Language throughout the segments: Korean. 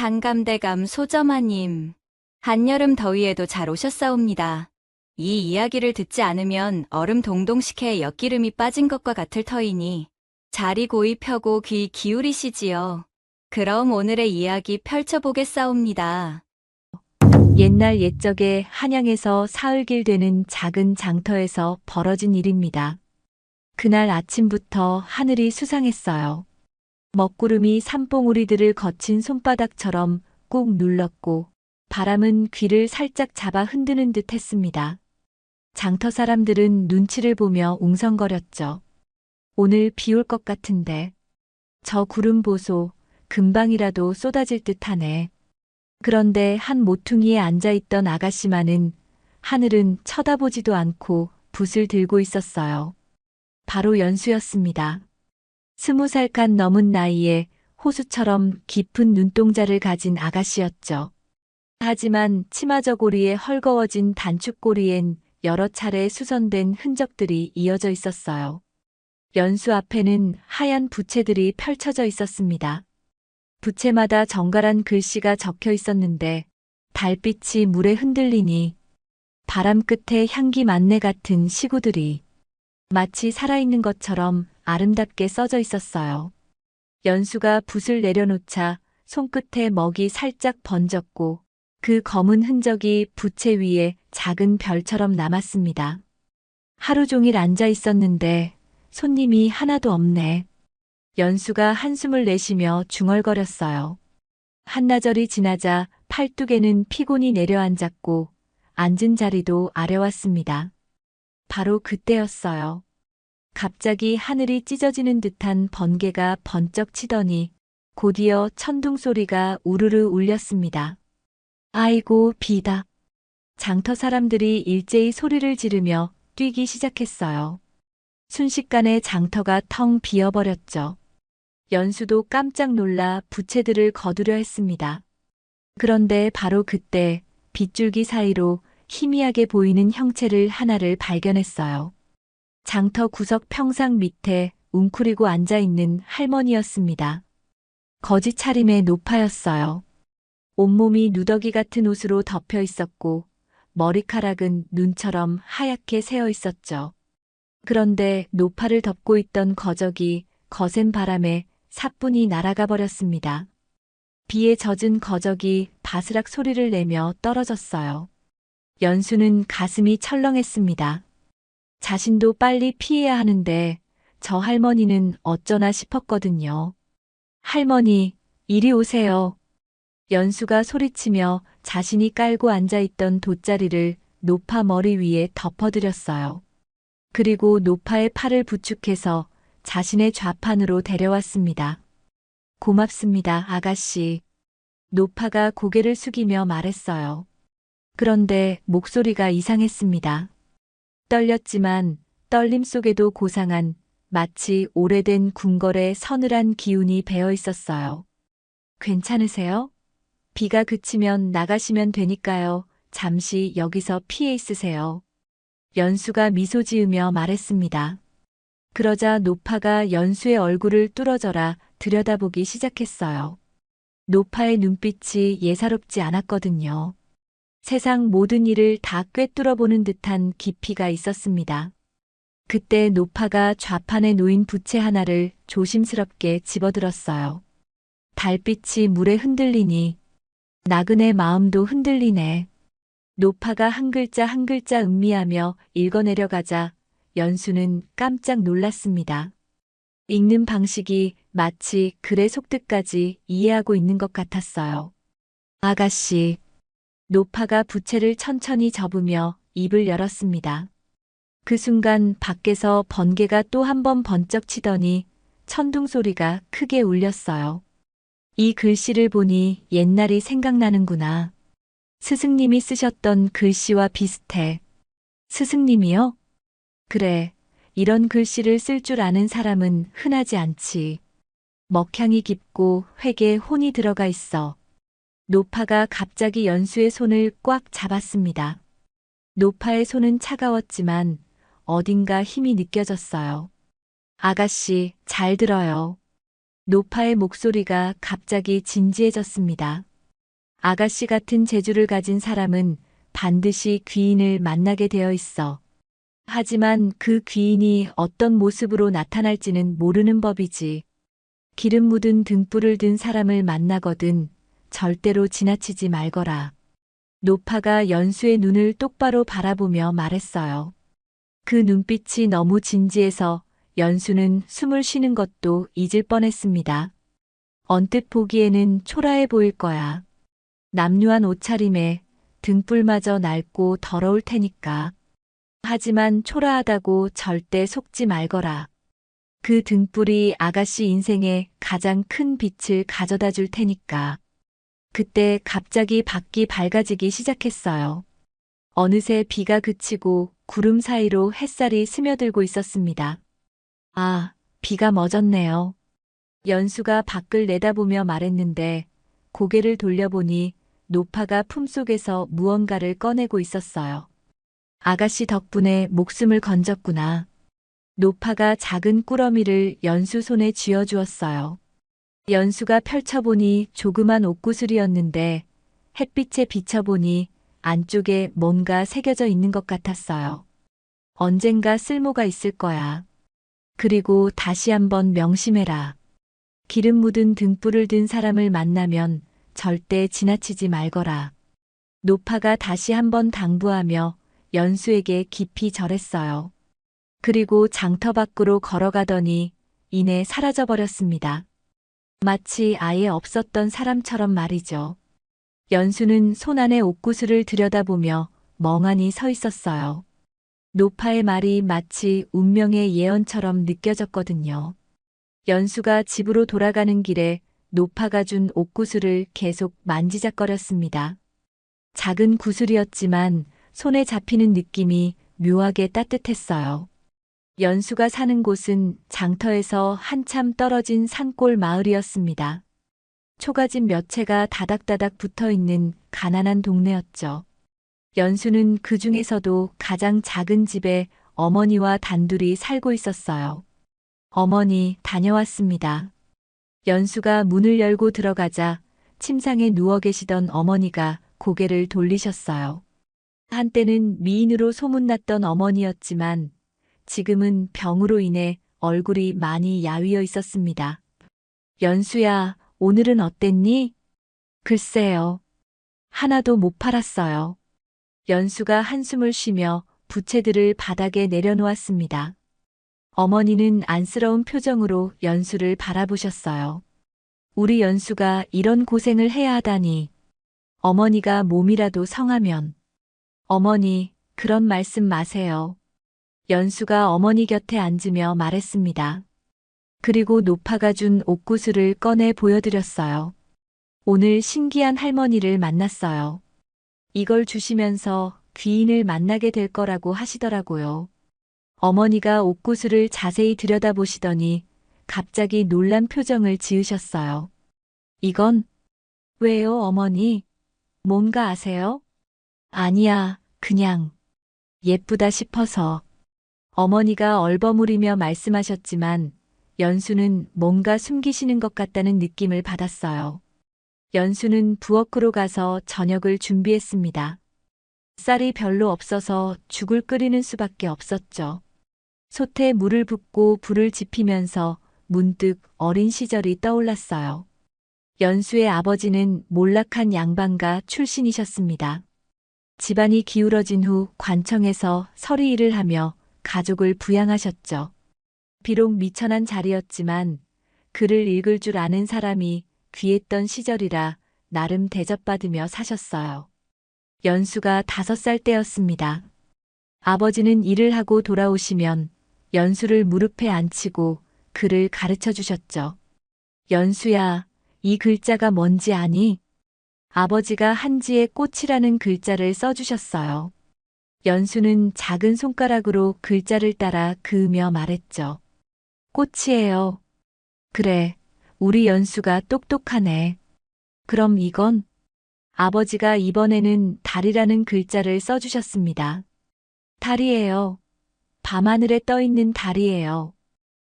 장감대감 소점아님, 한여름 더위에도 잘 오셨사옵니다. 이 이야기를 듣지 않으면 얼음 동동식혜에 엿기름이 빠진 것과 같을 터이니 자리 고이 펴고 귀 기울이시지요. 그럼 오늘의 이야기 펼쳐보겠사옵니다. 옛날 옛적에 한양에서 사흘길 되는 작은 장터에서 벌어진 일입니다. 그날 아침부터 하늘이 수상했어요. 먹구름이 산봉우리들을 거친 손바닥처럼 꾹 눌렀고 바람은 귀를 살짝 잡아 흔드는 듯 했습니다. 장터 사람들은 눈치를 보며 웅성거렸죠. 오늘 비 올 것 같은데. 저 구름 보소. 금방이라도 쏟아질 듯하네. 그런데 한 모퉁이에 앉아있던 아가씨만은 하늘은 쳐다보지도 않고 붓을 들고 있었어요. 바로 연수였습니다. 20살간 넘은 나이에 호수처럼 깊은 눈동자를 가진 아가씨였죠. 하지만 치마저고리에 헐거워진 단축고리엔 여러 차례 수선된 흔적들이 이어져 있었어요. 연수 앞에는 하얀 부채들이 펼쳐져 있었습니다. 부채마다 정갈한 글씨가 적혀 있었는데 달빛이 물에 흔들리니 바람 끝에 향기 만내 같은 시구들이 마치 살아있는 것처럼 아름답게 써져 있었어요. 연수가 붓을 내려놓자 손끝에 먹이 살짝 번졌고 그 검은 흔적이 부채 위에 작은 별처럼 남았습니다. 하루 종일 앉아 있었는데 손님이 하나도 없네. 연수가 한숨을 내쉬며 중얼거렸어요. 한나절이 지나자 팔뚝에는 피곤이 내려앉았고 앉은 자리도 아려왔습니다. 바로 그때였어요. 갑자기 하늘이 찢어지는 듯한 번개가 번쩍 치더니 곧이어 천둥 소리가 우르르 울렸습니다. 아이고 비다. 장터 사람들이 일제히 소리를 지르며 뛰기 시작했어요. 순식간에 장터가 텅 비어버렸죠. 연수도 깜짝 놀라 부채들을 거두려 했습니다. 그런데 바로 그때 빗줄기 사이로 희미하게 보이는 형체를 하나를 발견했어요. 장터 구석 평상 밑에 웅크리고 앉아있는 할머니였습니다. 거지 차림의 노파였어요. 온몸이 누더기 같은 옷으로 덮여 있었고 머리카락은 눈처럼 하얗게 새어 있었죠. 그런데 노파를 덮고 있던 거적이 거센 바람에 사뿐히 날아가 버렸습니다. 비에 젖은 거적이 바스락 소리를 내며 떨어졌어요. 연수는 가슴이 철렁했습니다. 자신도 빨리 피해야 하는데 저 할머니는 어쩌나 싶었거든요. 할머니, 이리 오세요. 연수가 소리치며 자신이 깔고 앉아있던 돗자리를 노파 머리 위에 덮어드렸어요. 그리고 노파의 팔을 부축해서 자신의 좌판으로 데려왔습니다. 고맙습니다, 아가씨. 노파가 고개를 숙이며 말했어요. 그런데 목소리가 이상했습니다. 떨렸지만 떨림 속에도 고상한 마치 오래된 궁궐의 서늘한 기운이 배어 있었어요. 괜찮으세요? 비가 그치면 나가시면 되니까요. 잠시 여기서 피해 있으세요. 연수가 미소 지으며 말했습니다. 그러자 노파가 연수의 얼굴을 뚫어져라 들여다보기 시작했어요. 노파의 눈빛이 예사롭지 않았거든요. 세상 모든 일을 다 꿰뚫어보는 듯한 깊이가 있었습니다. 그때 노파가 좌판에 놓인 부채 하나를 조심스럽게 집어들었어요. 달빛이 물에 흔들리니 나그네 마음도 흔들리네. 노파가 한 글자 한 글자 음미하며 읽어내려가자 연수는 깜짝 놀랐습니다. 읽는 방식이 마치 글의 속뜻까지 이해하고 있는 것 같았어요. 아가씨. 노파가 부채를 천천히 접으며 입을 열었습니다. 그 순간 밖에서 번개가 또 한 번 번쩍 치더니 천둥 소리가 크게 울렸어요. 이 글씨를 보니 옛날이 생각나는구나. 스승님이 쓰셨던 글씨와 비슷해. 스승님이요? 그래, 이런 글씨를 쓸 줄 아는 사람은 흔하지 않지. 먹향이 깊고 획에 혼이 들어가 있어. 노파가 갑자기 연수의 손을 꽉 잡았습니다. 노파의 손은 차가웠지만 어딘가 힘이 느껴졌어요. 아가씨, 잘 들어요. 노파의 목소리가 갑자기 진지해졌습니다. 아가씨 같은 재주를 가진 사람은 반드시 귀인을 만나게 되어 있어. 하지만 그 귀인이 어떤 모습으로 나타날지는 모르는 법이지. 기름 묻은 등불을 든 사람을 만나거든 절대로 지나치지 말거라. 노파가 연수의 눈을 똑바로 바라보며 말했어요. 그 눈빛이 너무 진지해서 연수는 숨을 쉬는 것도 잊을 뻔했습니다. 언뜻 보기에는 초라해 보일 거야. 남루한 옷차림에 등불마저 낡고 더러울 테니까. 하지만 초라하다고 절대 속지 말거라. 그 등불이 아가씨 인생에 가장 큰 빛을 가져다 줄 테니까. 그때 갑자기 밖이 밝아지기 시작했어요. 어느새 비가 그치고 구름 사이로 햇살이 스며들고 있었습니다. 아, 비가 멎었네요. 연수가 밖을 내다보며 말했는데 고개를 돌려보니 노파가 품속에서 무언가를 꺼내고 있었어요. 아가씨 덕분에 목숨을 건졌구나. 노파가 작은 꾸러미를 연수 손에 쥐어주었어요. 연수가 펼쳐보니 조그만 옷구슬이었는데 햇빛에 비춰보니 안쪽에 뭔가 새겨져 있는 것 같았어요. 언젠가 쓸모가 있을 거야. 그리고 다시 한번 명심해라. 기름 묻은 등불을 든 사람을 만나면 절대 지나치지 말거라. 노파가 다시 한번 당부하며 연수에게 깊이 절했어요. 그리고 장터 밖으로 걸어가더니 이내 사라져버렸습니다. 마치 아예 없었던 사람처럼 말이죠. 연수는 손 안의 옷구슬을 들여다보며 멍하니 서 있었어요. 노파의 말이 마치 운명의 예언처럼 느껴졌거든요. 연수가 집으로 돌아가는 길에 노파가 준 옷구슬을 계속 만지작거렸습니다. 작은 구슬이었지만 손에 잡히는 느낌이 묘하게 따뜻했어요. 연수가 사는 곳은 장터에서 한참 떨어진 산골 마을이었습니다. 초가집 몇 채가 다닥다닥 붙어 있는 가난한 동네였죠. 연수는 그 중에서도 가장 작은 집에 어머니와 단둘이 살고 있었어요. 어머니, 다녀왔습니다. 연수가 문을 열고 들어가자 침상에 누워 계시던 어머니가 고개를 돌리셨어요. 한때는 미인으로 소문났던 어머니였지만 지금은 병으로 인해 얼굴이 많이 야위어 있었습니다. 연수야, 오늘은 어땠니? 글쎄요. 하나도 못 팔았어요. 연수가 한숨을 쉬며 부채들을 바닥에 내려놓았습니다. 어머니는 안쓰러운 표정으로 연수를 바라보셨어요. 우리 연수가 이런 고생을 해야 하다니. 어머니가 몸이라도 성하면. 어머니, 그런 말씀 마세요. 연수가 어머니 곁에 앉으며 말했습니다. 그리고 노파가 준 옷구슬을 꺼내 보여드렸어요. 오늘 신기한 할머니를 만났어요. 이걸 주시면서 귀인을 만나게 될 거라고 하시더라고요. 어머니가 옷구슬을 자세히 들여다보시더니 갑자기 놀란 표정을 지으셨어요. 이건 왜요, 어머니? 뭔가 아세요? 아니야, 그냥 예쁘다 싶어서. 어머니가 얼버무리며 말씀하셨지만 연수는 뭔가 숨기시는 것 같다는 느낌을 받았어요. 연수는 부엌으로 가서 저녁을 준비했습니다. 쌀이 별로 없어서 죽을 끓이는 수밖에 없었죠. 솥에 물을 붓고 불을 지피면서 문득 어린 시절이 떠올랐어요. 연수의 아버지는 몰락한 양반가 출신이셨습니다. 집안이 기울어진 후 관청에서 서리 일을 하며 가족을 부양하셨죠. 비록 미천한 자리였지만 글을 읽을 줄 아는 사람이 귀했던 시절이라 나름 대접받으며 사셨어요. 연수가 5살 때였습니다. 아버지는 일을 하고 돌아오시면 연수를 무릎에 앉히고 글을 가르쳐 주셨죠. 연수야, 이 글자가 뭔지 아니? 아버지가 한지에 꽃이라는 글자를 써주셨어요. 연수는 작은 손가락으로 글자를 따라 그으며 말했죠. 꽃이에요. 그래, 우리 연수가 똑똑하네. 그럼 이건? 아버지가 이번에는 달이라는 글자를 써주셨습니다. 달이에요. 밤하늘에 떠있는 달이에요.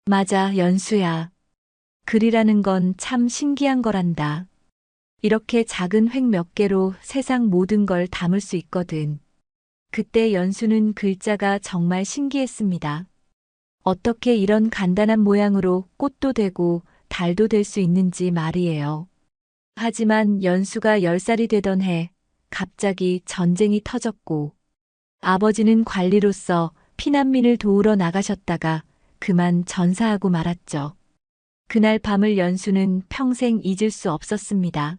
맞아, 연수야. 글이라는 건 참 신기한 거란다. 이렇게 작은 획 몇 개로 세상 모든 걸 담을 수 있거든. 그때 연수는 글자가 정말 신기했습니다. 어떻게 이런 간단한 모양으로 꽃도 되고 달도 될 수 있는지 말이에요. 하지만 연수가 10살이 되던 해 갑자기 전쟁이 터졌고 아버지는 관리로서 피난민을 도우러 나가셨다가 그만 전사하고 말았죠. 그날 밤을 연수는 평생 잊을 수 없었습니다.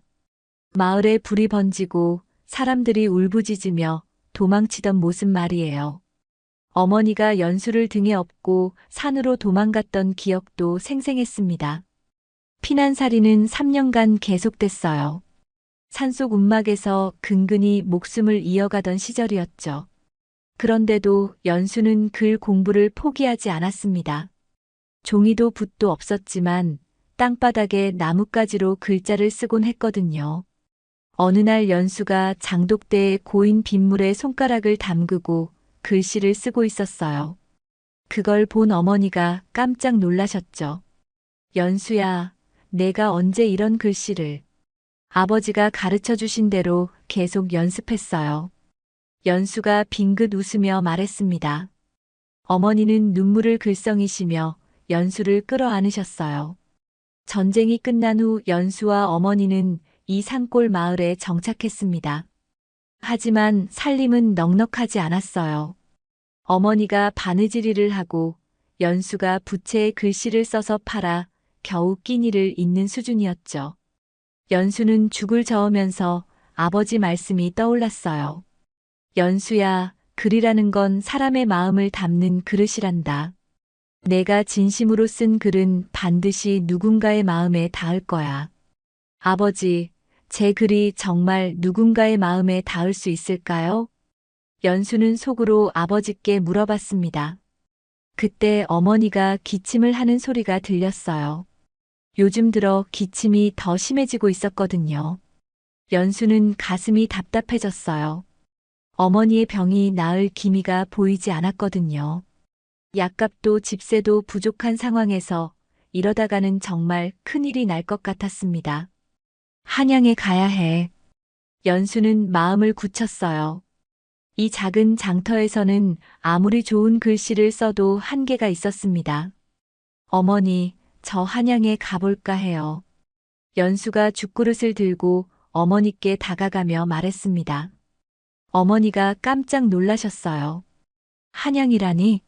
마을에 불이 번지고 사람들이 울부짖으며 도망치던 모습 말이에요. 어머니가 연수를 등에 업고 산으로 도망갔던 기억도 생생했습니다. 피난살이는 3년간 계속됐어요. 산속 움막에서 근근히 목숨을 이어가던 시절이었죠. 그런데도 연수는 글 공부를 포기하지 않았습니다. 종이도 붓도 없었지만 땅바닥에 나뭇가지로 글자를 쓰곤 했거든요. 어느 날 연수가 장독대에 고인 빗물에 손가락을 담그고 글씨를 쓰고 있었어요. 그걸 본 어머니가 깜짝 놀라셨죠. 연수야, 내가 언제 이런 글씨를. 아버지가 가르쳐 주신 대로 계속 연습했어요. 연수가 빙긋 웃으며 말했습니다. 어머니는 눈물을 글썽이시며 연수를 끌어안으셨어요. 전쟁이 끝난 후 연수와 어머니는 이 산골 마을에 정착했습니다. 하지만 살림은 넉넉하지 않았어요. 어머니가 바느질일을 하고 연수가 부채에 글씨를 써서 팔아 겨우 끼니를 잇는 수준이었죠. 연수는 죽을 저으면서 아버지 말씀이 떠올랐어요. 연수야, 글이라는 건 사람의 마음을 담는 그릇이란다. 내가 진심으로 쓴 글은 반드시 누군가의 마음에 닿을 거야. 아버지, 제 글이 정말 누군가의 마음에 닿을 수 있을까요? 연수는 속으로 아버지께 물어봤습니다. 그때 어머니가 기침을 하는 소리가 들렸어요. 요즘 들어 기침이 더 심해지고 있었거든요. 연수는 가슴이 답답해졌어요. 어머니의 병이 나을 기미가 보이지 않았거든요. 약값도 집세도 부족한 상황에서 이러다가는 정말 큰일이 날 것 같았습니다. 한양에 가야 해. 연수는 마음을 굳혔어요. 이 작은 장터에서는 아무리 좋은 글씨를 써도 한계가 있었습니다. 어머니, 저 한양에 가볼까 해요. 연수가 죽그릇을 들고 어머니께 다가가며 말했습니다. 어머니가 깜짝 놀라셨어요. 한양이라니?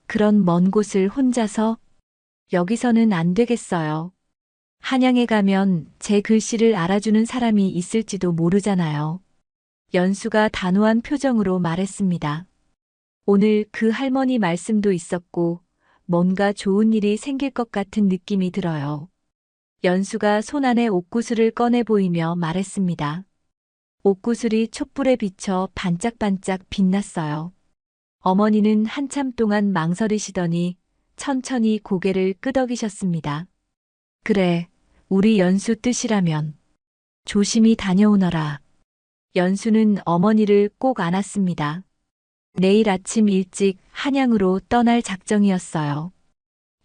그런 먼 곳을 혼자서? 여기서는 안 되겠어요. 한양에 가면 제 글씨를 알아주는 사람이 있을지도 모르잖아요. 연수가 단호한 표정으로 말했습니다. 오늘 그 할머니 말씀도 있었고 뭔가 좋은 일이 생길 것 같은 느낌이 들어요. 연수가 손 안에 옥구슬을 꺼내 보이며 말했습니다. 옥구슬이 촛불에 비쳐 반짝반짝 빛났어요. 어머니는 한참 동안 망설이시더니 천천히 고개를 끄덕이셨습니다. 그래, 우리 연수 뜻이라면 조심히 다녀오너라. 연수는 어머니를 꼭 안았습니다. 내일 아침 일찍 한양으로 떠날 작정이었어요.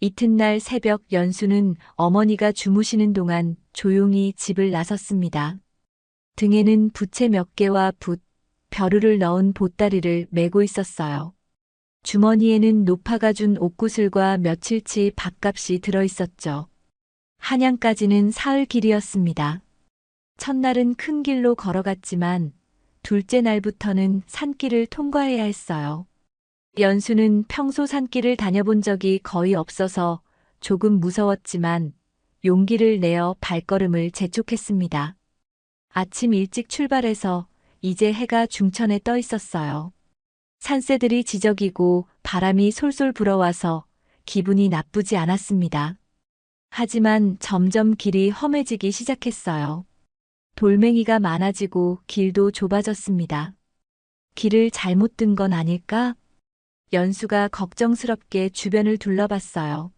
이튿날 새벽 연수는 어머니가 주무시는 동안 조용히 집을 나섰습니다. 등에는 부채 몇 개와 붓, 벼루를 넣은 보따리를 메고 있었어요. 주머니에는 노파가 준 옷구슬과 며칠치 밥값이 들어있었죠. 한양까지는 사흘 길이었습니다. 첫날은 큰 길로 걸어갔지만 둘째 날부터는 산길을 통과해야 했어요. 연수는 평소 산길을 다녀본 적이 거의 없어서 조금 무서웠지만 용기를 내어 발걸음을 재촉했습니다. 아침 일찍 출발해서 이제 해가 중천에 떠 있었어요. 산새들이 지저귀고 바람이 솔솔 불어와서 기분이 나쁘지 않았습니다. 하지만 점점 길이 험해지기 시작했어요. 돌멩이가 많아지고 길도 좁아졌습니다. 길을 잘못 든 건 아닐까? 연수가 걱정스럽게 주변을 둘러봤어요.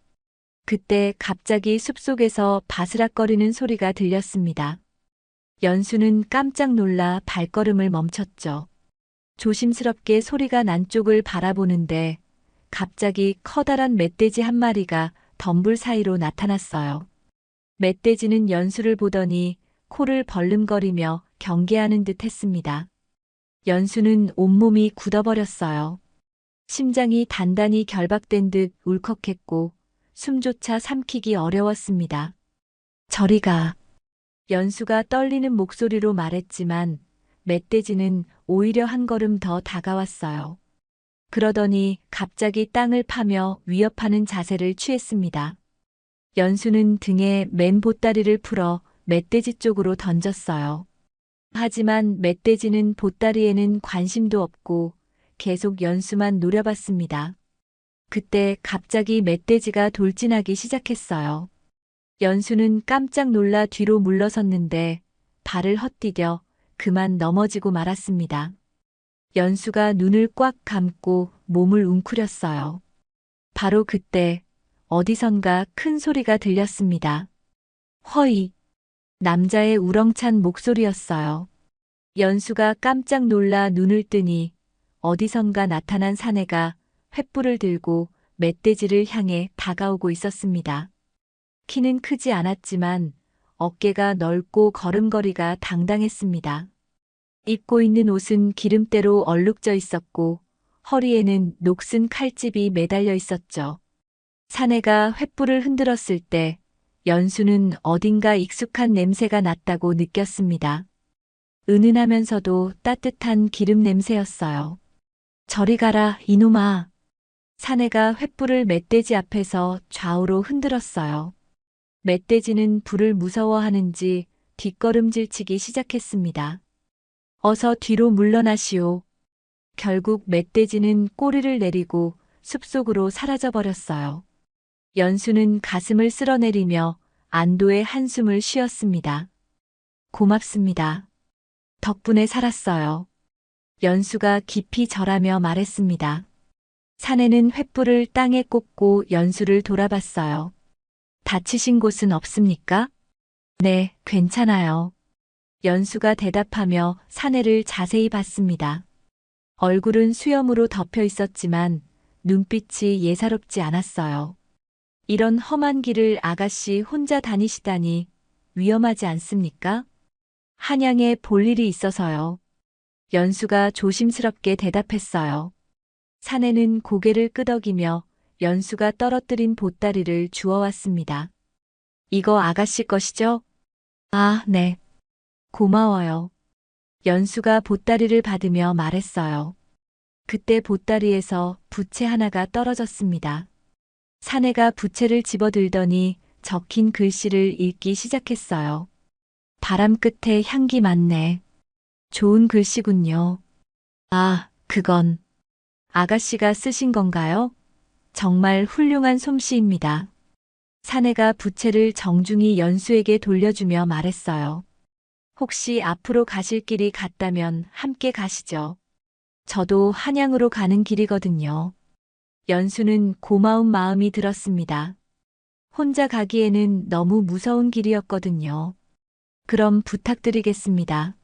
그때 갑자기 숲속에서 바스락거리는 소리가 들렸습니다. 연수는 깜짝 놀라 발걸음을 멈췄죠. 조심스럽게 소리가 난 쪽을 바라보는데 갑자기 커다란 멧돼지 한 마리가 덤불 사이로 나타났어요. 멧돼지는 연수를 보더니 코를 벌름거리며 경계하는 듯 했습니다. 연수는 온몸이 굳어버렸어요. 심장이 단단히 결박된 듯 울컥했고 숨조차 삼키기 어려웠습니다. 저리 가. 연수가 떨리는 목소리로 말했지만 멧돼지는 오히려 한 걸음 더 다가왔어요. 그러더니 갑자기 땅을 파며 위협하는 자세를 취했습니다. 연수는 등에 맨 보따리를 풀어 멧돼지 쪽으로 던졌어요. 하지만 멧돼지는 보따리에는 관심도 없고 계속 연수만 노려봤습니다. 그때 갑자기 멧돼지가 돌진하기 시작했어요. 연수는 깜짝 놀라 뒤로 물러섰는데 발을 헛디뎌 그만 넘어지고 말았습니다. 연수가 눈을 꽉 감고 몸을 웅크렸어요. 바로 그때 어디선가 큰 소리가 들렸습니다. 허이! 남자의 우렁찬 목소리였어요. 연수가 깜짝 놀라 눈을 뜨니 어디선가 나타난 사내가 횃불을 들고 멧돼지를 향해 다가오고 있었습니다. 키는 크지 않았지만 어깨가 넓고 걸음걸이가 당당했습니다. 입고 있는 옷은 기름때로 얼룩져 있었고 허리에는 녹슨 칼집이 매달려 있었죠. 사내가 횃불을 흔들었을 때 연수는 어딘가 익숙한 냄새가 났다고 느꼈습니다. 은은하면서도 따뜻한 기름 냄새였어요. 저리 가라, 이놈아. 사내가 횃불을 멧돼지 앞에서 좌우로 흔들었어요. 멧돼지는 불을 무서워하는지 뒷걸음질치기 시작했습니다. 어서 뒤로 물러나시오. 결국 멧돼지는 꼬리를 내리고 숲속으로 사라져버렸어요. 연수는 가슴을 쓸어내리며 안도의 한숨을 쉬었습니다. 고맙습니다. 덕분에 살았어요. 연수가 깊이 절하며 말했습니다. 사내는 횃불을 땅에 꽂고 연수를 돌아봤어요. 다치신 곳은 없습니까? 네, 괜찮아요. 연수가 대답하며 사내를 자세히 봤습니다. 얼굴은 수염으로 덮여 있었지만 눈빛이 예사롭지 않았어요. 이런 험한 길을 아가씨 혼자 다니시다니 위험하지 않습니까? 한양에 볼 일이 있어서요. 연수가 조심스럽게 대답했어요. 사내는 고개를 끄덕이며 연수가 떨어뜨린 보따리를 주워왔습니다. 이거 아가씨 것이죠? 아, 네. 고마워요. 연수가 보따리를 받으며 말했어요. 그때 보따리에서 부채 하나가 떨어졌습니다. 사내가 부채를 집어들더니 적힌 글씨를 읽기 시작했어요. 바람 끝에 향기 많네. 좋은 글씨군요. 아, 그건 아가씨가 쓰신 건가요? 정말 훌륭한 솜씨입니다. 사내가 부채를 정중히 연수에게 돌려주며 말했어요. 혹시 앞으로 가실 길이 같다면 함께 가시죠. 저도 한양으로 가는 길이거든요. 연수는 고마운 마음이 들었습니다. 혼자 가기에는 너무 무서운 길이었거든요. 그럼 부탁드리겠습니다.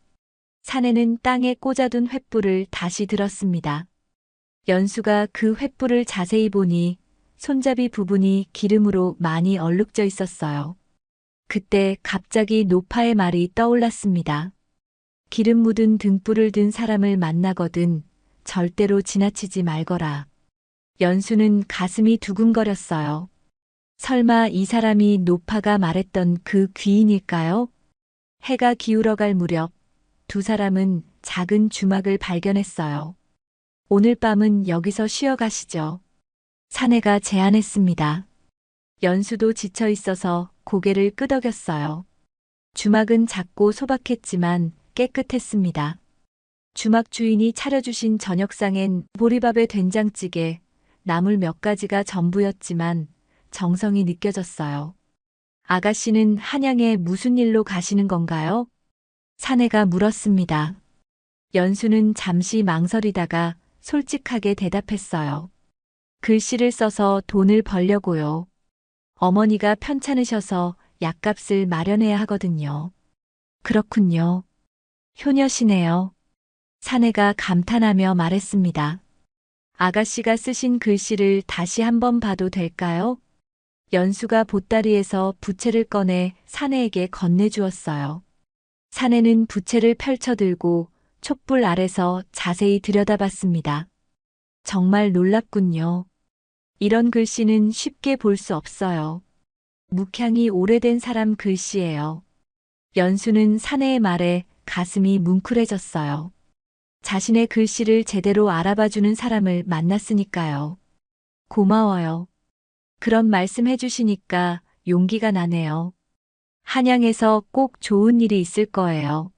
사내는 땅에 꽂아둔 횃불을 다시 들었습니다. 연수가 그 횃불을 자세히 보니 손잡이 부분이 기름으로 많이 얼룩져 있었어요. 그때 갑자기 노파의 말이 떠올랐습니다. 기름 묻은 등불을 든 사람을 만나거든 절대로 지나치지 말거라. 연수는 가슴이 두근거렸어요. 설마 이 사람이 노파가 말했던 그 귀인일까요? 해가 기울어갈 무렵 두 사람은 작은 주막을 발견했어요. 오늘 밤은 여기서 쉬어 가시죠. 사내가 제안했습니다. 연수도 지쳐 있어서 고개를 끄덕였어요. 주막은 작고 소박했지만 깨끗했습니다. 주막 주인이 차려주신 저녁상엔 보리밥에 된장찌개, 나물 몇 가지가 전부였지만 정성이 느껴졌어요. 아가씨는 한양에 무슨 일로 가시는 건가요? 사내가 물었습니다. 연수는 잠시 망설이다가 솔직하게 대답했어요. 글씨를 써서 돈을 벌려고요. 어머니가 편찮으셔서 약값을 마련해야 하거든요. 그렇군요. 효녀시네요. 사내가 감탄하며 말했습니다. 아가씨가 쓰신 글씨를 다시 한번 봐도 될까요? 연수가 보따리에서 부채를 꺼내 사내에게 건네주었어요. 사내는 부채를 펼쳐들고 촛불 아래서 자세히 들여다봤습니다. 정말 놀랍군요. 이런 글씨는 쉽게 볼 수 없어요. 묵향이 오래된 사람 글씨예요. 연수는 사내의 말에 가슴이 뭉클해졌어요. 자신의 글씨를 제대로 알아봐주는 사람을 만났으니까요. 고마워요. 그런 말씀 해주시니까 용기가 나네요. 한양에서 꼭 좋은 일이 있을 거예요.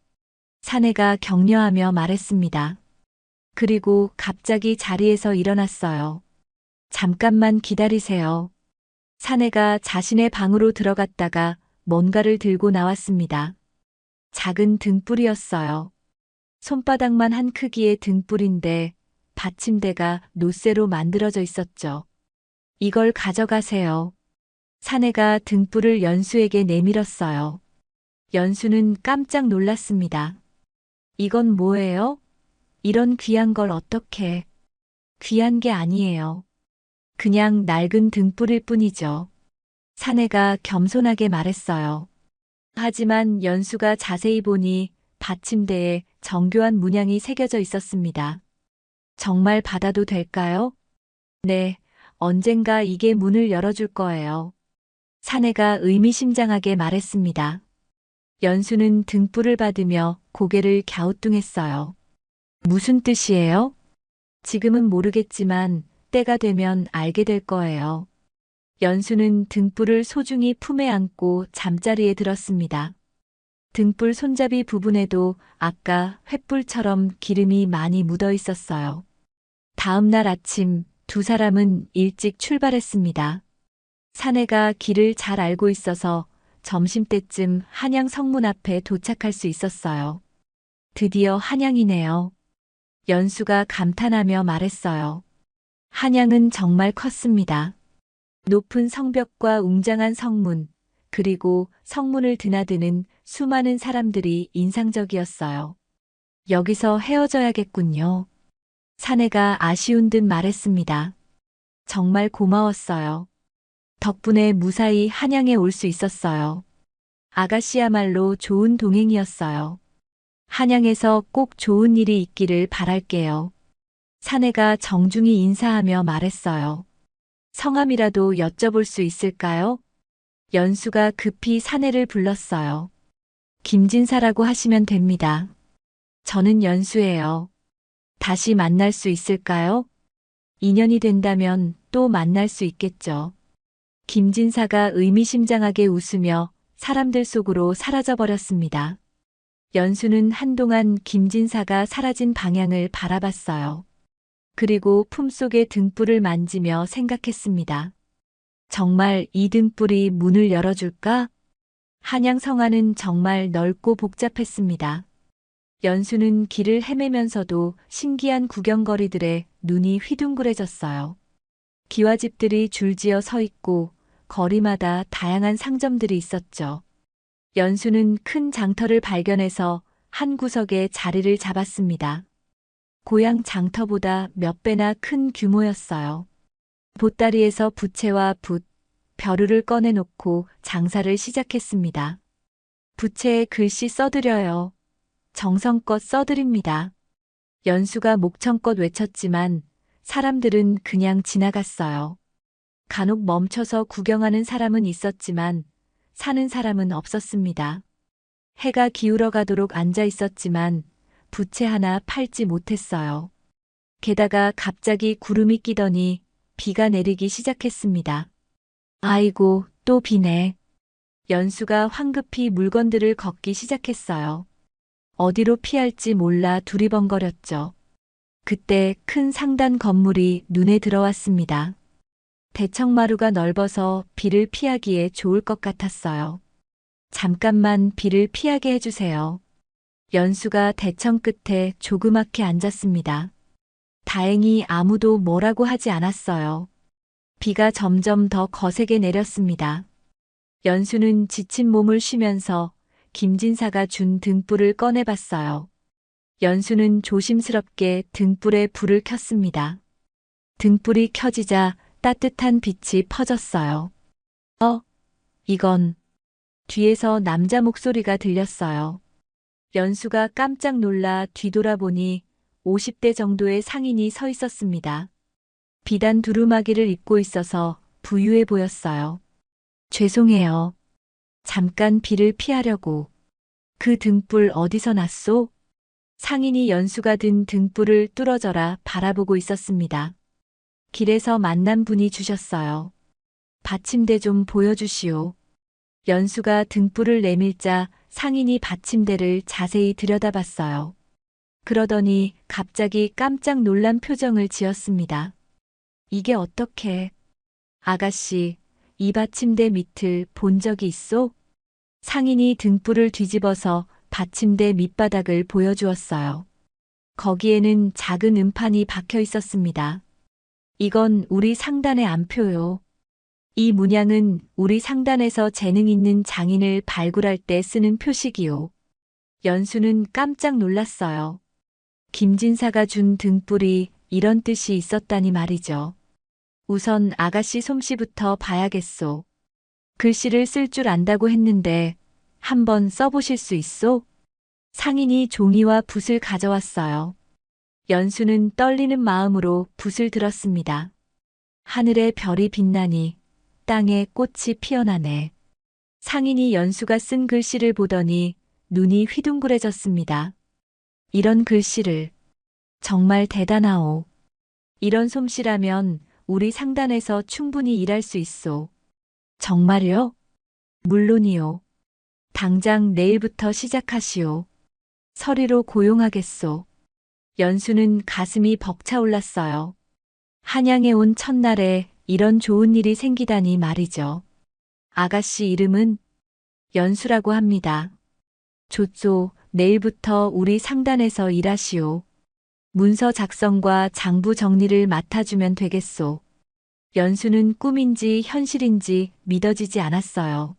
사내가 격려하며 말했습니다. 그리고 갑자기 자리에서 일어났어요. 잠깐만 기다리세요. 사내가 자신의 방으로 들어갔다가 뭔가를 들고 나왔습니다. 작은 등불이었어요. 손바닥만 한 크기의 등불인데 받침대가 노쇠로 만들어져 있었죠. 이걸 가져가세요. 사내가 등불을 연수에게 내밀었어요. 연수는 깜짝 놀랐습니다. 이건 뭐예요? 이런 귀한 걸 어떻게? 귀한 게 아니에요. 그냥 낡은 등불일 뿐이죠. 사내가 겸손하게 말했어요. 하지만 연수가 자세히 보니 받침대에 정교한 문양이 새겨져 있었습니다. 정말 받아도 될까요? 네, 언젠가 이게 문을 열어줄 거예요. 사내가 의미심장하게 말했습니다. 연수는 등불을 받으며 고개를 갸우뚱했어요. 무슨 뜻이에요? 지금은 모르겠지만 때가 되면 알게 될 거예요. 연수는 등불을 소중히 품에 안고 잠자리에 들었습니다. 등불 손잡이 부분에도 아까 횃불처럼 기름이 많이 묻어 있었어요. 다음 날 아침 두 사람은 일찍 출발했습니다. 사내가 길을 잘 알고 있어서 점심때쯤 한양 성문 앞에 도착할 수 있었어요. 드디어 한양이네요. 연수가 감탄하며 말했어요. 한양은 정말 컸습니다. 높은 성벽과 웅장한 성문, 그리고 성문을 드나드는 수많은 사람들이 인상적이었어요. 여기서 헤어져야겠군요. 사내가 아쉬운 듯 말했습니다. 정말 고마웠어요. 덕분에 무사히 한양에 올 수 있었어요. 아가씨야말로 좋은 동행이었어요. 한양에서 꼭 좋은 일이 있기를 바랄게요. 사내가 정중히 인사하며 말했어요. 성함이라도 여쭤볼 수 있을까요? 연수가 급히 사내를 불렀어요. 김진사라고 하시면 됩니다. 저는 연수예요. 다시 만날 수 있을까요? 인연이 된다면 또 만날 수 있겠죠. 김진사가 의미심장하게 웃으며 사람들 속으로 사라져버렸습니다. 연수는 한동안 김진사가 사라진 방향을 바라봤어요. 그리고 품속의 등불을 만지며 생각했습니다. 정말 이 등불이 문을 열어줄까? 한양 성안은 정말 넓고 복잡했습니다. 연수는 길을 헤매면서도 신기한 구경거리들에 눈이 휘둥그레졌어요. 기와집들이 줄지어 서 있고 거리마다 다양한 상점들이 있었죠. 연수는 큰 장터를 발견해서 한 구석에 자리를 잡았습니다. 고향 장터보다 몇 배나 큰 규모였어요. 보따리에서 부채와 붓, 벼루를 꺼내놓고 장사를 시작했습니다. 부채에 글씨 써드려요. 정성껏 써드립니다. 연수가 목청껏 외쳤지만 사람들은 그냥 지나갔어요. 간혹 멈춰서 구경하는 사람은 있었지만 사는 사람은 없었습니다. 해가 기울어 가도록 앉아 있었지만 부채 하나 팔지 못했어요. 게다가 갑자기 구름이 끼더니 비가 내리기 시작했습니다. 아이고, 또 비네. 연수가 황급히 물건들을 걷기 시작했어요. 어디로 피할지 몰라 두리번거렸죠. 그때 큰 상단 건물이 눈에 들어왔습니다. 대청마루가 넓어서 비를 피하기에 좋을 것 같았어요. 잠깐만 비를 피하게 해주세요. 연수가 대청 끝에 조그맣게 앉았습니다. 다행히 아무도 뭐라고 하지 않았어요. 비가 점점 더 거세게 내렸습니다. 연수는 지친 몸을 쉬면서 김진사가 준 등불을 꺼내봤어요. 연수는 조심스럽게 등불에 불을 켰습니다. 등불이 켜지자 따뜻한 빛이 퍼졌어요. 이건 뒤에서 남자 목소리가 들렸어요. 연수가 깜짝 놀라 뒤돌아보니 50대 정도의 상인이 서 있었습니다. 비단 두루마기를 입고 있어서 부유해 보였어요. 죄송해요. 잠깐 비를 피하려고. 그 등불 어디서 났소? 상인이 연수가 든 등불을 뚫어져라 바라보고 있었습니다. 길에서 만난 분이 주셨어요. 받침대 좀 보여주시오. 연수가 등불을 내밀자 상인이 받침대를 자세히 들여다봤어요. 그러더니 갑자기 깜짝 놀란 표정을 지었습니다. 이게 어떻게? 아가씨, 이 받침대 밑을 본 적이 있소? 상인이 등불을 뒤집어서 받침대 밑바닥을 보여주었어요. 거기에는 작은 음판이 박혀 있었습니다. 이건 우리 상단의 안표요. 이 문양은 우리 상단에서 재능 있는 장인을 발굴할 때 쓰는 표식이요. 연수는 깜짝 놀랐어요. 김진사가 준 등불이 이런 뜻이 있었다니 말이죠. 우선 아가씨 솜씨부터 봐야겠소. 글씨를 쓸 줄 안다고 했는데 한번 써보실 수 있소? 상인이 종이와 붓을 가져왔어요. 연수는 떨리는 마음으로 붓을 들었습니다. 하늘에 별이 빛나니 땅에 꽃이 피어나네. 상인이 연수가 쓴 글씨를 보더니 눈이 휘둥그레졌습니다. 이런 글씨를 정말 대단하오. 이런 솜씨라면 우리 상단에서 충분히 일할 수 있소. 정말요? 물론이요. 당장 내일부터 시작하시오. 서리로 고용하겠소. 연수는 가슴이 벅차올랐어요. 한양에 온 첫날에 이런 좋은 일이 생기다니 말이죠. 아가씨 이름은 연수라고 합니다. 좋소, 내일부터 우리 상단에서 일하시오. 문서 작성과 장부 정리를 맡아주면 되겠소. 연수는 꿈인지 현실인지 믿어지지 않았어요.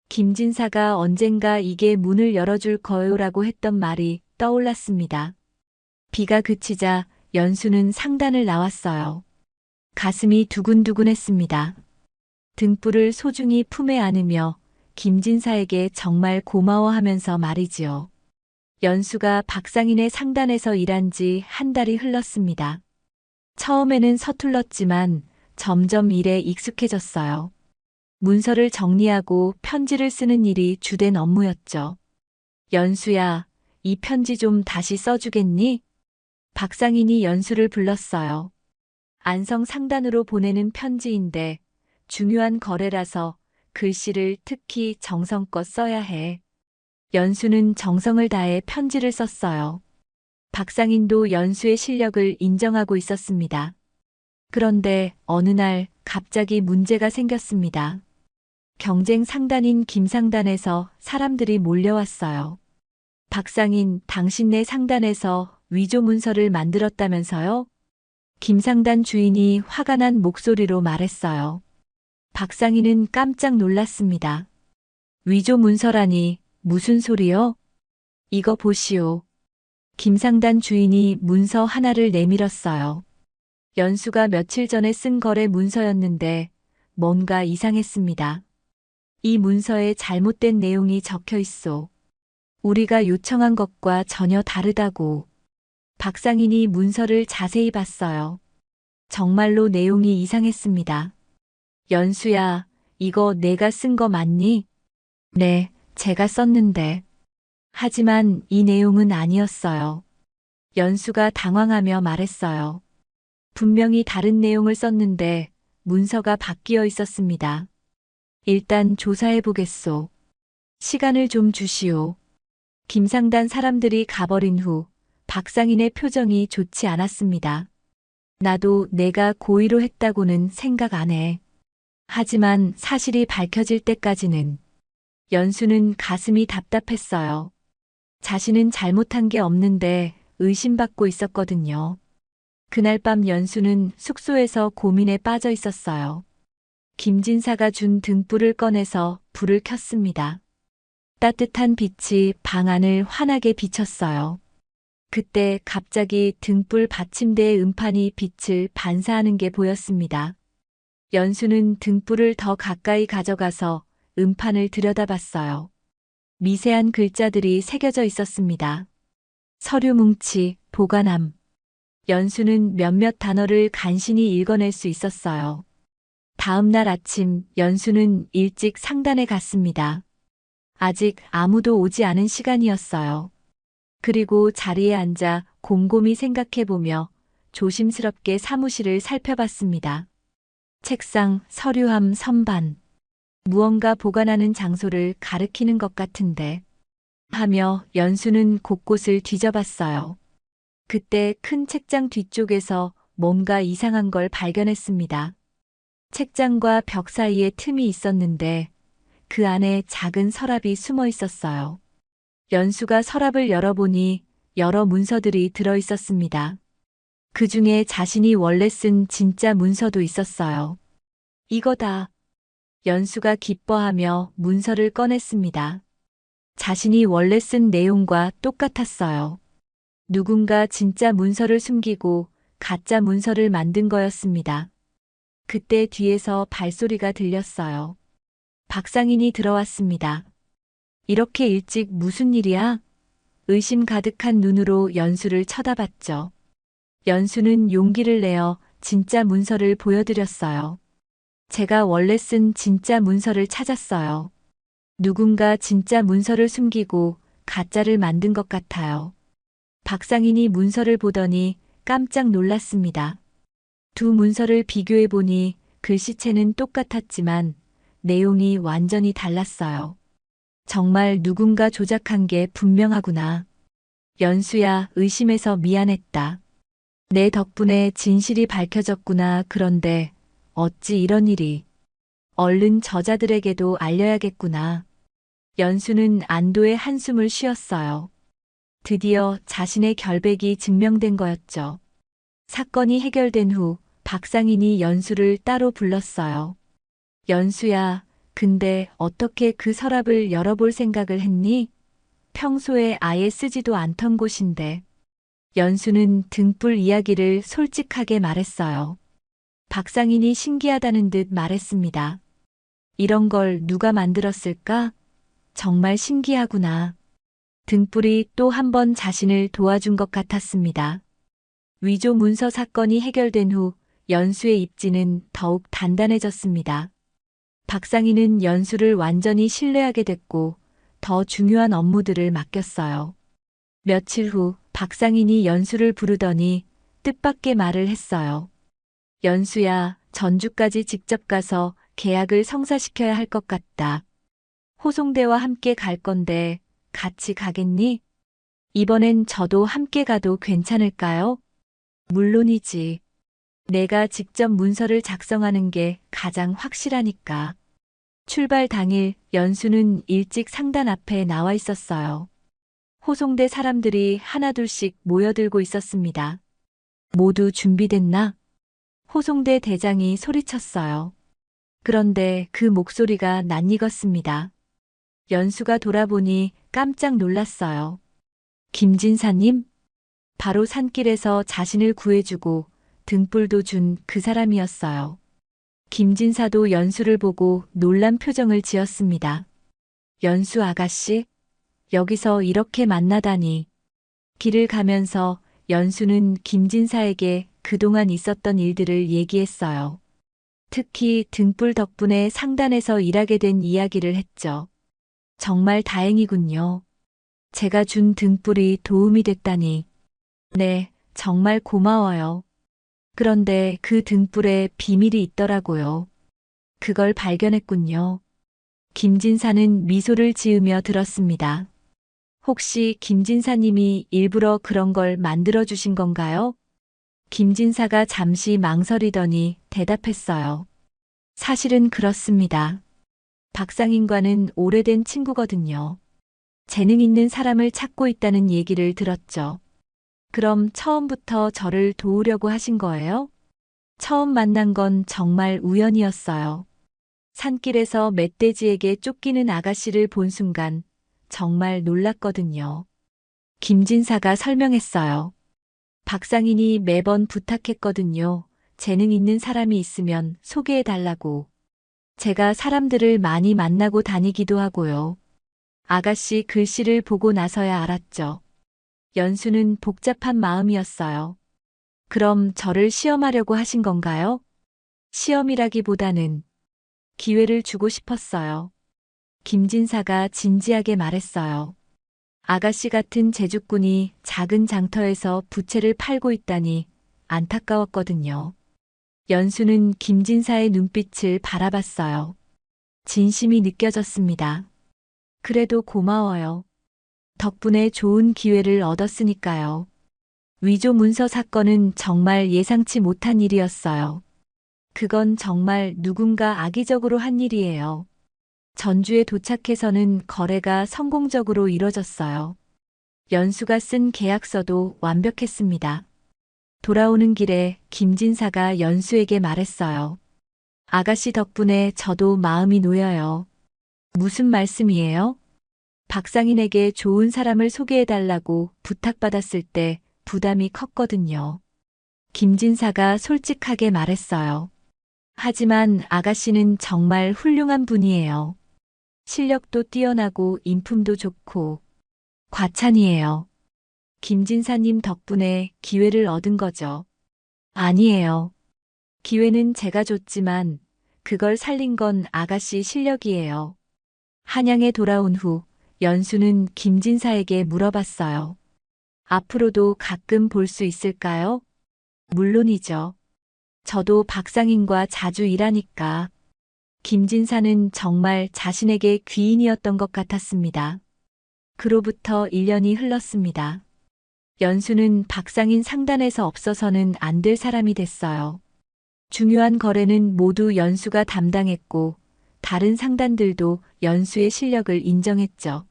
김진사가 언젠가 이게 문을 열어줄 거요라고 했던 말이 떠올랐습니다. 비가 그치자 연수는 상단을 나왔어요. 가슴이 두근두근했습니다. 등불을 소중히 품에 안으며 김진사에게 정말 고마워하면서 말이지요. 연수가 박상인의 상단에서 일한 지 한 달이 흘렀습니다. 처음에는 서툴렀지만 점점 일에 익숙해졌어요. 문서를 정리하고 편지를 쓰는 일이 주된 업무였죠. 연수야, 이 편지 좀 다시 써주겠니? 박상인이 연수를 불렀어요. 안성 상단으로 보내는 편지인데 중요한 거래라서 글씨를 특히 정성껏 써야 해. 연수는 정성을 다해 편지를 썼어요. 박상인도 연수의 실력을 인정하고 있었습니다. 그런데 어느 날 갑자기 문제가 생겼습니다. 경쟁 상단인 김상단에서 사람들이 몰려왔어요. 박상인, 당신네 상단에서 위조 문서를 만들었다면서요? 김상단 주인이 화가 난 목소리로 말했어요. 박상인은 깜짝 놀랐습니다. 위조 문서라니 무슨 소리요? 이거 보시오. 김상단 주인이 문서 하나를 내밀었어요. 연수가 며칠 전에 쓴 거래 문서였는데 뭔가 이상했습니다. 이 문서에 잘못된 내용이 적혀 있어. 우리가 요청한 것과 전혀 다르다고. 박상인이 문서를 자세히 봤어요. 정말로 내용이 이상했습니다. 연수야, 이거 내가 쓴 거 맞니? 네, 제가 썼는데. 하지만 이 내용은 아니었어요. 연수가 당황하며 말했어요. 분명히 다른 내용을 썼는데 문서가 바뀌어 있었습니다. 일단 조사해 보겠소. 시간을 좀 주시오. 김상단 사람들이 가버린 후 박상인의 표정이 좋지 않았습니다. 나도 내가 고의로 했다고는 생각 안 해. 하지만 사실이 밝혀질 때까지는. 연수는 가슴이 답답했어요. 자신은 잘못한 게 없는데 의심받고 있었거든요. 그날 밤 연수는 숙소에서 고민에 빠져 있었어요. 김진사가 준 등불을 꺼내서 불을 켰습니다. 따뜻한 빛이 방 안을 환하게 비쳤어요. 그때 갑자기 등불 받침대의 음판이 빛을 반사하는 게 보였습니다. 연수는 등불을 더 가까이 가져가서 음판을 들여다봤어요. 미세한 글자들이 새겨져 있었습니다. 서류 뭉치, 보관함. 연수는 몇몇 단어를 간신히 읽어낼 수 있었어요. 다음 날 아침 연수는 일찍 상단에 갔습니다. 아직 아무도 오지 않은 시간이었어요. 그리고 자리에 앉아 곰곰이 생각해보며 조심스럽게 사무실을 살펴봤습니다. 책상, 서류함, 선반. 무언가 보관하는 장소를 가리키는 것 같은데 하며 연수는 곳곳을 뒤져봤어요. 그때 큰 책장 뒤쪽에서 뭔가 이상한 걸 발견했습니다. 책장과 벽 사이에 틈이 있었는데 그 안에 작은 서랍이 숨어 있었어요. 연수가 서랍을 열어보니 여러 문서들이 들어 있었습니다. 그 중에 자신이 원래 쓴 진짜 문서도 있었어요. 이거다. 연수가 기뻐하며 문서를 꺼냈습니다. 자신이 원래 쓴 내용과 똑같았어요. 누군가 진짜 문서를 숨기고 가짜 문서를 만든 거였습니다. 그때 뒤에서 발소리가 들렸어요. 박상인이 들어왔습니다. 이렇게 일찍 무슨 일이야? 의심 가득한 눈으로 연수를 쳐다봤죠. 연수는 용기를 내어 진짜 문서를 보여드렸어요. 제가 원래 쓴 진짜 문서를 찾았어요. 누군가 진짜 문서를 숨기고 가짜를 만든 것 같아요. 박상인이 문서를 보더니 깜짝 놀랐습니다. 두 문서를 비교해 보니 글씨체는 똑같았지만 내용이 완전히 달랐어요. 정말 누군가 조작한 게 분명하구나. 연수야, 의심해서 미안했다. 내 덕분에 진실이 밝혀졌구나. 그런데 어찌 이런 일이. 얼른 저자들에게도 알려야겠구나. 연수는 안도의 한숨을 쉬었어요. 드디어 자신의 결백이 증명된 거였죠. 사건이 해결된 후 박상인이 연수를 따로 불렀어요. 연수야, 근데 어떻게 그 서랍을 열어볼 생각을 했니? 평소에 아예 쓰지도 않던 곳인데. 연수는 등불 이야기를 솔직하게 말했어요. 박상인이 신기하다는 듯 말했습니다. 이런 걸 누가 만들었을까? 정말 신기하구나. 등불이 또 한 번 자신을 도와준 것 같았습니다. 위조 문서 사건이 해결된 후 연수의 입지는 더욱 단단해졌습니다. 박상인은 연수를 완전히 신뢰하게 됐고 더 중요한 업무들을 맡겼어요. 며칠 후 박상인이 연수를 부르더니 뜻밖의 말을 했어요. 연수야, 전주까지 직접 가서 계약을 성사시켜야 할 것 같다. 호송대와 함께 갈 건데 같이 가겠니? 이번엔 저도 함께 가도 괜찮을까요? 물론이지. 내가 직접 문서를 작성하는 게 가장 확실하니까. 출발 당일 연수는 일찍 상단 앞에 나와 있었어요. 호송대 사람들이 하나둘씩 모여들고 있었습니다. 모두 준비됐나? 호송대 대장이 소리쳤어요. 그런데 그 목소리가 낯익었습니다. 연수가 돌아보니 깜짝 놀랐어요. 김진사님? 바로 산길에서 자신을 구해주고 등불도 준 그 사람이었어요. 김진사도 연수를 보고 놀란 표정을 지었습니다. 연수 아가씨? 여기서 이렇게 만나다니. 길을 가면서 연수는 김진사에게 그동안 있었던 일들을 얘기했어요. 특히 등불 덕분에 상단에서 일하게 된 이야기를 했죠. 정말 다행이군요. 제가 준 등불이 도움이 됐다니. 네, 정말 고마워요. 그런데 그 등불에 비밀이 있더라고요. 그걸 발견했군요. 김진사는 미소를 지으며 들었습니다. 혹시 김진사님이 일부러 그런 걸 만들어 주신 건가요? 김진사가 잠시 망설이더니 대답했어요. 사실은 그렇습니다. 박상인과는 오래된 친구거든요. 재능 있는 사람을 찾고 있다는 얘기를 들었죠. 그럼 처음부터 저를 도우려고 하신 거예요? 처음 만난 건 정말 우연이었어요. 산길에서 멧돼지에게 쫓기는 아가씨를 본 순간 정말 놀랐거든요. 김진사가 설명했어요. 박상인이 매번 부탁했거든요. 재능 있는 사람이 있으면 소개해 달라고. 제가 사람들을 많이 만나고 다니기도 하고요. 아가씨 글씨를 보고 나서야 알았죠. 연수는 복잡한 마음이었어요. 그럼 저를 시험하려고 하신 건가요? 시험이라기보다는 기회를 주고 싶었어요. 김진사가 진지하게 말했어요. 아가씨 같은 제주꾼이 작은 장터에서 부채를 팔고 있다니 안타까웠거든요. 연수는 김진사의 눈빛을 바라봤어요. 진심이 느껴졌습니다. 그래도 고마워요. 덕분에 좋은 기회를 얻었으니까요. 위조 문서 사건은 정말 예상치 못한 일이었어요. 그건 정말 누군가 악의적으로 한 일이에요. 전주에 도착해서는 거래가 성공적으로 이뤄졌어요. 연수가 쓴 계약서도 완벽했습니다. 돌아오는 길에 김진사가 연수에게 말했어요. 아가씨 덕분에 저도 마음이 놓여요. 무슨 말씀이에요? 박상인에게 좋은 사람을 소개해달라고 부탁받았을 때 부담이 컸거든요. 김진사가 솔직하게 말했어요. 하지만 아가씨는 정말 훌륭한 분이에요. 실력도 뛰어나고 인품도 좋고 과찬이에요. 김진사님 덕분에 기회를 얻은 거죠. 아니에요. 기회는 제가 줬지만 그걸 살린 건 아가씨 실력이에요. 한양에 돌아온 후 연수는 김진사에게 물어봤어요. 앞으로도 가끔 볼 수 있을까요? 물론이죠. 저도 박상인과 자주 일하니까. 김진사는 정말 자신에게 귀인이었던 것 같았습니다. 그로부터 1년이 흘렀습니다. 연수는 박상인 상단에서 없어서는 안 될 사람이 됐어요. 중요한 거래는 모두 연수가 담당했고 다른 상단들도 연수의 실력을 인정했죠.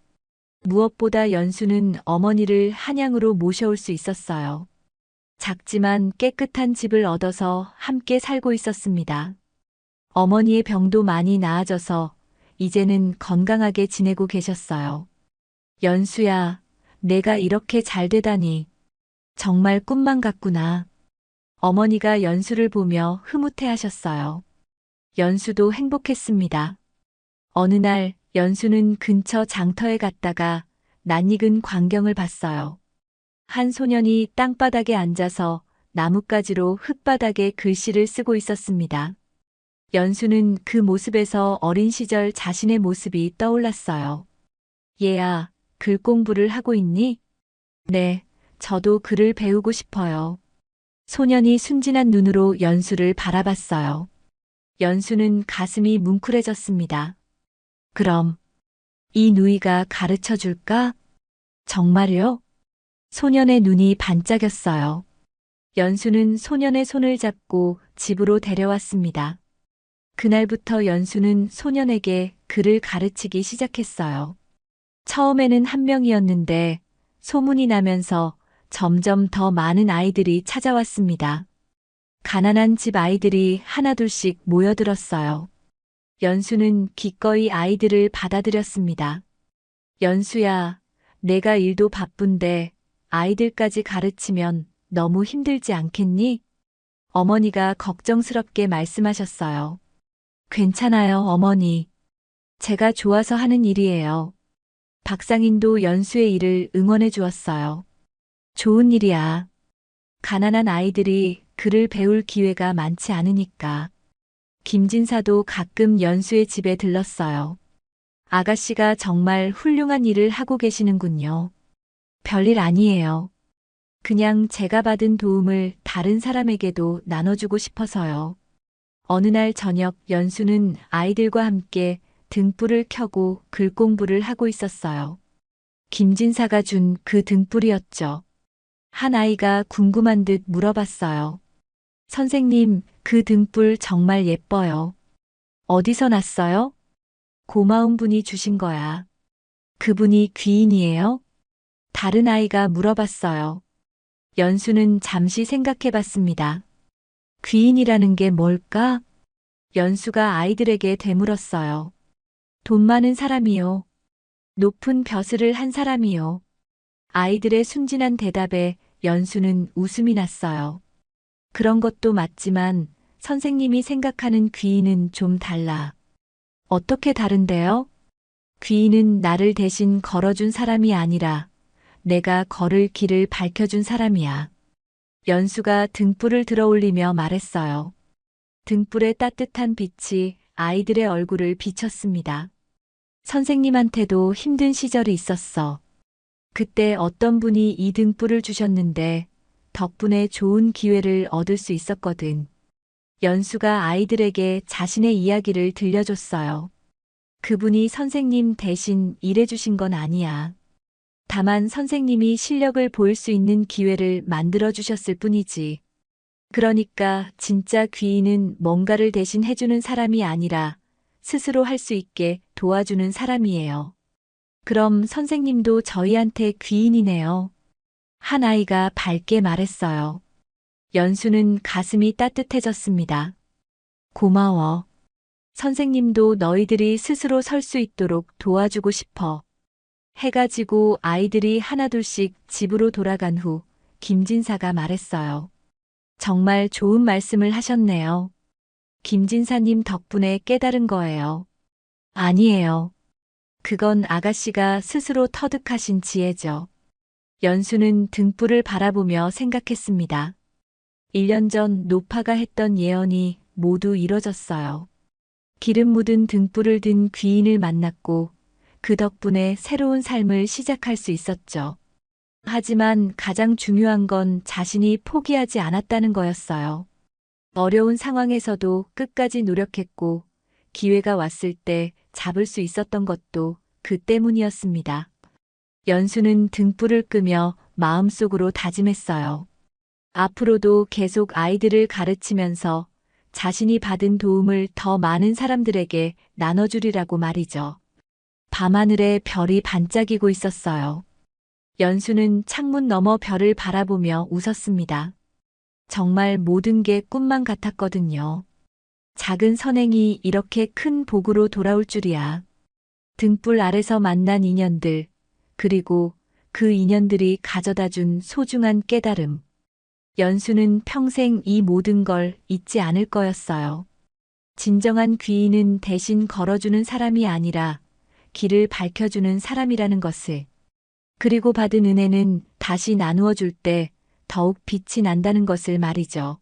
무엇보다 연수는 어머니를 한양으로 모셔올 수 있었어요. 작지만 깨끗한 집을 얻어서 함께 살고 있었습니다. 어머니의 병도 많이 나아져서 이제는 건강하게 지내고 계셨어요. 연수야, 내가 이렇게 잘 되다니. 정말 꿈만 같구나. 어머니가 연수를 보며 흐뭇해 하셨어요. 연수도 행복했습니다. 어느 날 연수는 근처 장터에 갔다가 낯익은 광경을 봤어요. 한 소년이 땅바닥에 앉아서 나뭇가지로 흙바닥에 글씨를 쓰고 있었습니다. 연수는 그 모습에서 어린 시절 자신의 모습이 떠올랐어요. 얘야, 글 공부를 하고 있니? 네, 저도 글을 배우고 싶어요. 소년이 순진한 눈으로 연수를 바라봤어요. 연수는 가슴이 뭉클해졌습니다. 그럼, 이 누이가 가르쳐 줄까? 정말요? 소년의 눈이 반짝였어요. 연수는 소년의 손을 잡고 집으로 데려왔습니다. 그날부터 연수는 소년에게 글을 가르치기 시작했어요. 처음에는 한 명이었는데 소문이 나면서 점점 더 많은 아이들이 찾아왔습니다. 가난한 집 아이들이 하나둘씩 모여들었어요. 연수는 기꺼이 아이들을 받아들였습니다. 연수야, 내가 일도 바쁜데 아이들까지 가르치면 너무 힘들지 않겠니? 어머니가 걱정스럽게 말씀하셨어요. 괜찮아요, 어머니. 제가 좋아서 하는 일이에요. 박상인도 연수의 일을 응원해 주었어요. 좋은 일이야. 가난한 아이들이 글을 배울 기회가 많지 않으니까. 김진사도 가끔 연수의 집에 들렀어요. 아가씨가 정말 훌륭한 일을 하고 계시는군요. 별일 아니에요. 그냥 제가 받은 도움을 다른 사람에게도 나눠주고 싶어서요. 어느 날 저녁 연수는 아이들과 함께 등불을 켜고 글 공부를 하고 있었어요. 김진사가 준 그 등불이었죠. 한 아이가 궁금한 듯 물어봤어요. 선생님, 그 등불 정말 예뻐요. 어디서 났어요? 고마운 분이 주신 거야. 그분이 귀인이에요? 다른 아이가 물어봤어요. 연수는 잠시 생각해 봤습니다. 귀인이라는 게 뭘까? 연수가 아이들에게 되물었어요. 돈 많은 사람이요. 높은 벼슬을 한 사람이요. 아이들의 순진한 대답에 연수는 웃음이 났어요. 그런 것도 맞지만 선생님이 생각하는 귀인은 좀 달라. 어떻게 다른데요? 귀인은 나를 대신 걸어준 사람이 아니라 내가 걸을 길을 밝혀준 사람이야. 연수가 등불을 들어 올리며 말했어요. 등불의 따뜻한 빛이 아이들의 얼굴을 비쳤습니다. 선생님한테도 힘든 시절이 있었어. 그때 어떤 분이 이 등불을 주셨는데 덕분에 좋은 기회를 얻을 수 있었거든. 연수가 아이들에게 자신의 이야기를 들려줬어요. 그분이 선생님 대신 일해주신 건 아니야. 다만 선생님이 실력을 보일 수 있는 기회를 만들어 주셨을 뿐이지. 그러니까 진짜 귀인은 뭔가를 대신 해주는 사람이 아니라 스스로 할 수 있게 도와주는 사람이에요. 그럼 선생님도 저희한테 귀인이네요. 한 아이가 밝게 말했어요. 연수는 가슴이 따뜻해졌습니다. 고마워. 선생님도 너희들이 스스로 설 수 있도록 도와주고 싶어. 해가 지고 아이들이 하나둘씩 집으로 돌아간 후 김진사가 말했어요. 정말 좋은 말씀을 하셨네요. 김진사님 덕분에 깨달은 거예요. 아니에요. 그건 아가씨가 스스로 터득하신 지혜죠. 연수는 등불을 바라보며 생각했습니다. 1년 전 노파가 했던 예언이 모두 이뤄졌어요. 기름 묻은 등불을 든 귀인을 만났고 그 덕분에 새로운 삶을 시작할 수 있었죠. 하지만 가장 중요한 건 자신이 포기하지 않았다는 거였어요. 어려운 상황에서도 끝까지 노력했고 기회가 왔을 때 잡을 수 있었던 것도 그 때문이었습니다. 연수는 등불을 끄며 마음속으로 다짐했어요. 앞으로도 계속 아이들을 가르치면서 자신이 받은 도움을 더 많은 사람들에게 나눠주리라고 말이죠. 밤하늘에 별이 반짝이고 있었어요. 연수는 창문 너머 별을 바라보며 웃었습니다. 정말 모든 게 꿈만 같았거든요. 작은 선행이 이렇게 큰 복으로 돌아올 줄이야. 등불 아래서 만난 인연들, 그리고 그 인연들이 가져다 준 소중한 깨달음. 연수는 평생 이 모든 걸 잊지 않을 거였어요. 진정한 귀인은 대신 걸어주는 사람이 아니라 길을 밝혀주는 사람이라는 것을. 그리고 받은 은혜는 다시 나누어 줄 때 더욱 빛이 난다는 것을 말이죠.